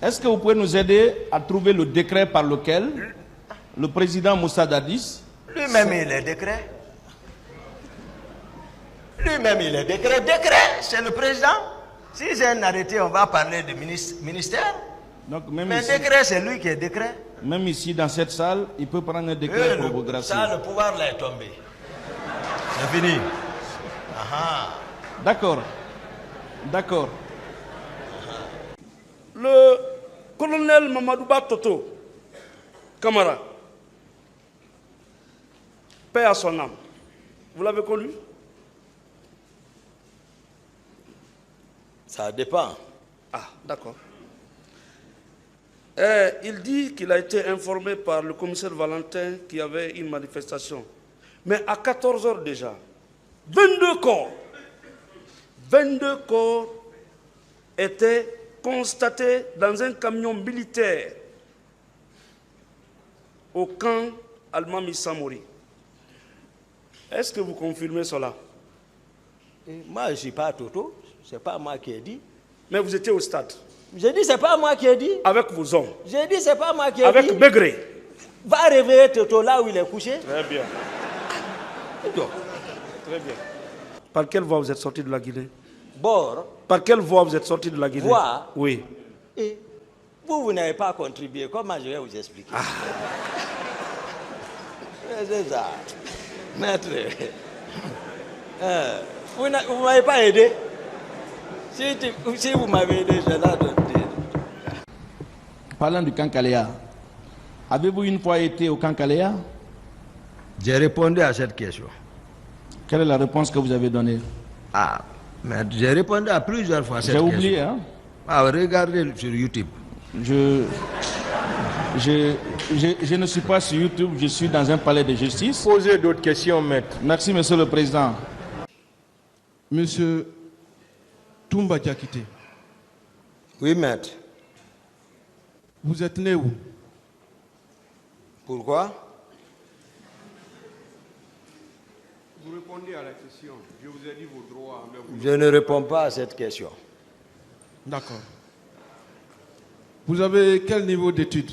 Est-ce que vous pouvez nous aider à trouver le décret par lequel le président Moussa Dadis... Lui-même, il est décret. Lui-même, il est décret. Décret, c'est le président. Si j'ai un arrêté, on va parler de ministère. Donc, même mais ici, décret, c'est lui qui est décret. Même ici, dans cette salle, il peut prendre un décret pour vous gracier. Ça, le pouvoir là est tombé. C'est fini. D'accord. D'accord. Le colonel Mamadouba Toto Camara, paix à son âme. Vous l'avez connu? Ça dépend. Ah, d'accord. Il dit qu'il a été informé par le commissaire Valentin qu'il y avait une manifestation. Mais à 14 h déjà, 22 corps étaient constatés dans un camion militaire au camp Almami Samori. Est-ce que vous confirmez cela? Moi, je ne suis pas Toto. Ce n'est pas moi qui ai dit. Mais vous étiez au stade? J'ai dit, ce n'est pas moi qui ai dit. Avec vos hommes? J'ai dit, ce n'est pas moi qui ai dit. Avec Begré? Va réveiller Toto là où il est couché. Très bien. Très bien. Par quelle voie vous êtes sorti de la Guinée? Bord. Par quelle voie vous êtes sorti de la Guinée? Voie? Oui. Et vous n'avez pas contribué. Comment je vais vous expliquer? C'est ça. Maître. Vous ne m'avez pas aidé. Si vous m'avez aidé, je l'ai donné. Parlant du Kankalea, avez-vous une fois été au Kankalea? J'ai répondu à cette question. Quelle est la réponse que vous avez donnée? Ah, mais j'ai répondu à plusieurs fois à cette question. J'ai oublié, hein? Ah, regardez sur YouTube. Je ne suis pas sur YouTube, je suis dans un palais de justice. Posez d'autres questions, maître. Merci, monsieur le président. Monsieur Toumba Diakité. Oui, maître. Vous êtes né où? Pourquoi? Vous répondez à la question. Je vous ai dit vos droits. Mais vous... Je ne réponds pas à cette question. D'accord. Vous avez quel niveau d'études?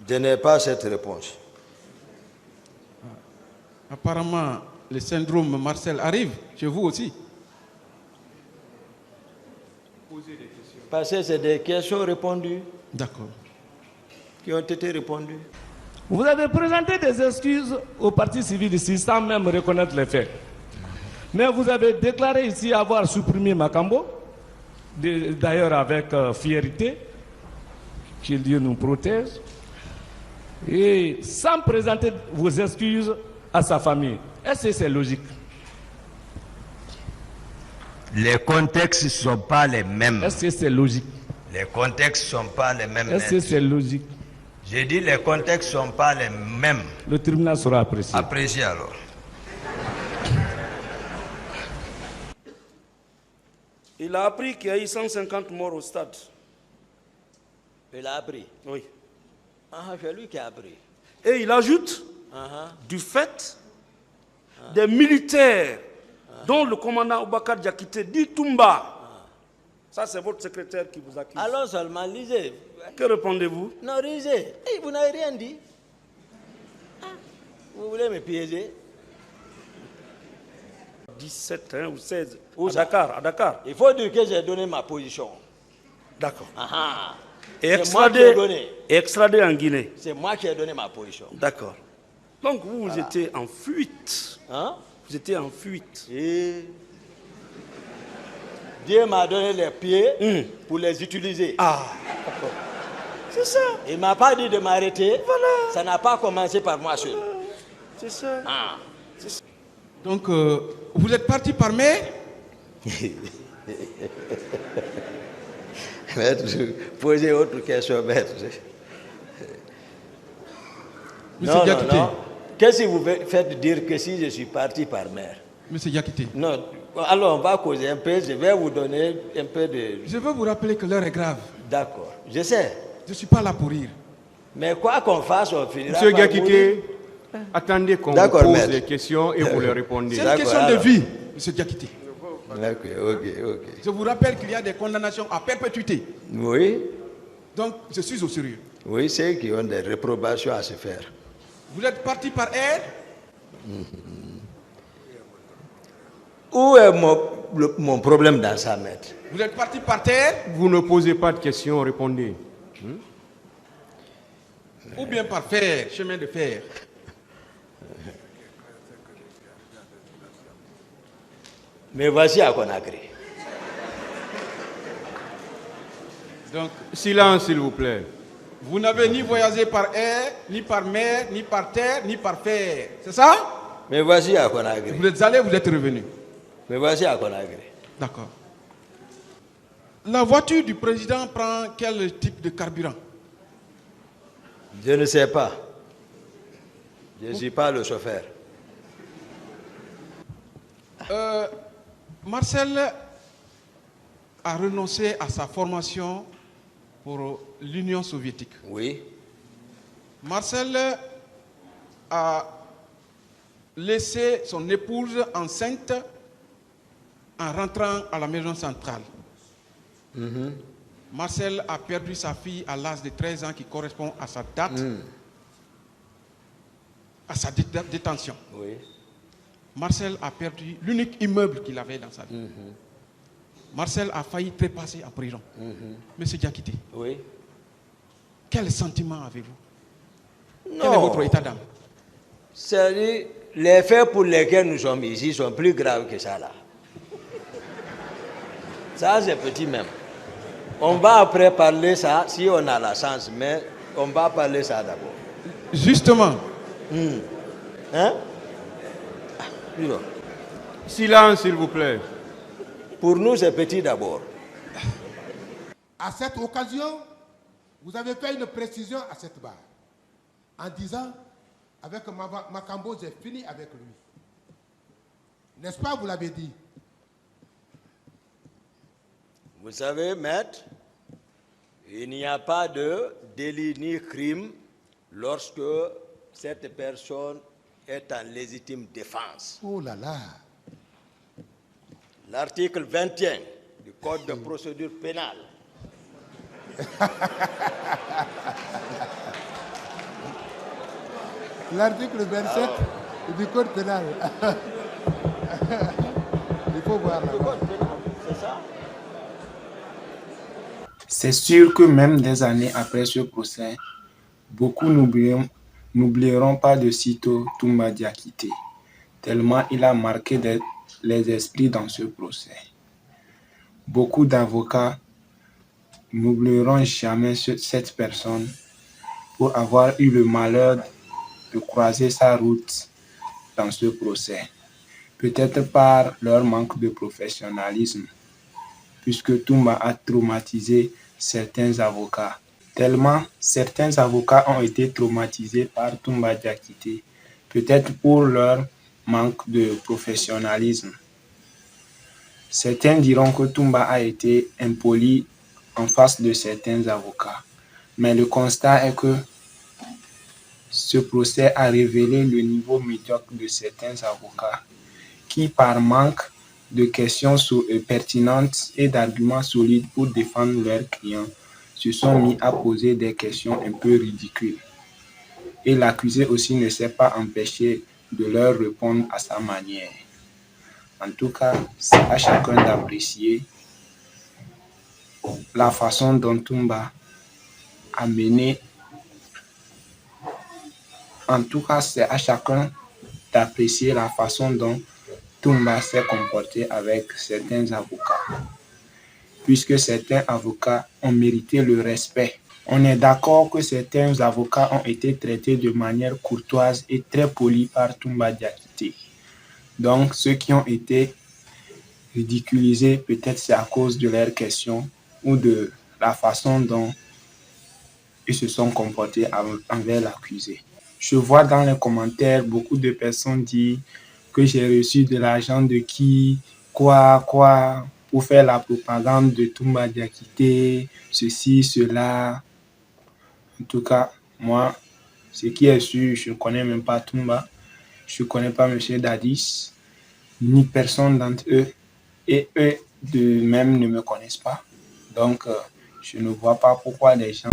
Je n'ai pas cette réponse. Apparemment, le syndrome Marcel arrive chez vous aussi. Posez des questions. Parce que c'est des questions répondues. D'accord. Qui ont été répondues. Vous avez présenté des excuses au parti civil ici sans même reconnaître les faits. Mais vous avez déclaré ici avoir supprimé Makambo, d'ailleurs avec fierté, que Dieu nous protège, et sans présenter vos excuses à sa famille. Est-ce que c'est logique? Les contextes ne sont pas les mêmes. Est-ce que c'est logique? Les contextes ne sont pas les mêmes. Est-ce que c'est logique? J'ai dit les contextes ne sont pas les mêmes. Le tribunal sera apprécié. Apprécié alors. Il a appris qu'il y a eu 150 morts au stade. Il a appris? Oui. Ah, c'est lui qui a appris. Et il ajoute, du fait des militaires dont le commandant Oubakar Diakité dit Toumba. Ça, c'est votre secrétaire qui vous accuse. Alors seulement, lisez. Que répondez-vous? Non, lisez. Hey, vous n'avez rien dit. Vous voulez me piéger? 17 ou 16 à Dakar. Il faut dire que j'ai donné ma position. D'accord. Et extradé en Guinée. C'est moi qui ai donné ma position. D'accord. Donc vous étiez en fuite. Hein? Vous étiez en fuite. Et Dieu m'a donné les pieds pour les utiliser. Ah, d'accord. C'est ça. Il ne m'a pas dit de m'arrêter. Voilà. Ça n'a pas commencé par moi seul. C'est ça. Donc, vous êtes parti par mer? Maître, posez autre question, maître. Monsieur Diakité. Non. Qu'est-ce que vous faites dire que si je suis parti par mer? Monsieur Diakité. Non. Alors, on va causer un peu. Je vais vous donner un peu de... Je veux vous rappeler que l'heure est grave. D'accord. Je sais. Je ne suis pas là pour rire. Mais quoi qu'on fasse, on finira Monsieur par Diakité, attendez qu'on vous pose les questions et vous les répondez. C'est une question de vie, monsieur Diakité. Ok. Je vous rappelle qu'il y a des condamnations à perpétuité. Oui. Donc, je suis au sérieux. Oui, ceux qui ont des réprobations à se faire. Vous êtes parti par air? Où est mon problème dans ça, maître? Vous êtes parti par terre? Vous ne posez pas de questions, répondez. Ou bien par fer, chemin de fer? Mais voici à Conakry. Donc, Silence, s'il vous plaît. vous n'avez ni voyagé par air, ni par mer, ni par terre, ni par fer. C'est ça? Mais voici à Conakry. Vous êtes allé, vous êtes revenu. Mais voici à Conakry. D'accord. La voiture du président prend quel type de carburant? Je ne sais pas. Je ne suis pas le chauffeur. Marcel a renoncé à sa formation pour l'Union soviétique. Oui. Marcel a laissé son épouse enceinte en rentrant à la maison centrale. Marcel a perdu sa fille à l'âge de 13 ans qui correspond à sa date, à sa détention. Oui. Marcel a perdu l'unique immeuble qu'il avait dans sa vie. Marcel a failli trépasser en prison. Monsieur Diakité, Oui. quel sentiment avez-vous? Non. Quel est votre état d'âme? C'est-à-dire, les faits pour lesquels nous sommes ici sont plus graves que ça là. Ça, c'est petit même. On va après parler ça si on a la chance, mais on va parler ça d'abord. Justement. Hein? Non. Silence, s'il vous plaît. Pour nous, c'est petit d'abord. À cette occasion, vous avez fait une précision à cette barre en disant, avec Makambo, j'ai fini avec lui. N'est-ce pas, vous l'avez dit? Vous savez, maître, il n'y a pas de délit ni crime lorsque cette personne est en légitime défense. Oh là là. L'article 21 du Code de procédure pénale L'article 27 du Code pénal. Il faut voir là. c'est ça? C'est sûr que même des années après ce procès, beaucoup n'oublieront pas de sitôt Toumba Diakité, tellement il a marqué les esprits dans ce procès. Beaucoup d'avocats n'oublieront jamais cette personne pour avoir eu le malheur de croiser sa route dans ce procès, peut-être par leur manque de professionnalisme, puisque Toumba a traumatisé certains avocats. Tellement certains avocats ont été traumatisés par Toumba Diakité, peut-être pour leur manque de professionnalisme. Certains diront que Toumba a été impoli en face de certains avocats, mais le constat est que ce procès a révélé le niveau médiocre de certains avocats qui, par manque de questions pertinentes et d'arguments solides pour défendre leurs clients, se sont mis à poser des questions un peu ridicules. Et l'accusé aussi ne s'est pas empêché de leur répondre à sa manière. En tout cas, c'est à chacun d'apprécier la façon dont Toumba a mené. En tout cas, c'est à chacun d'apprécier la façon dont Toumba s'est comporté avec certains avocats, puisque certains avocats ont mérité le respect. On est d'accord que certains avocats ont été traités de manière courtoise et très polie par Toumba Diakité. Donc, ceux qui ont été ridiculisés, peut-être c'est à cause de leurs questions ou de la façon dont ils se sont comportés envers l'accusé. Je vois dans les commentaires beaucoup de personnes dire que j'ai reçu de l'argent de qui, quoi, pour faire la propagande de Toumba Diakité, ceci, cela. En tout cas, moi, ce qui est sûr, je ne connais même pas Toumba, je ne connais pas M. Dadis, ni personne d'entre eux, et eux de même ne me connaissent pas. Donc, Je ne vois pas pourquoi les gens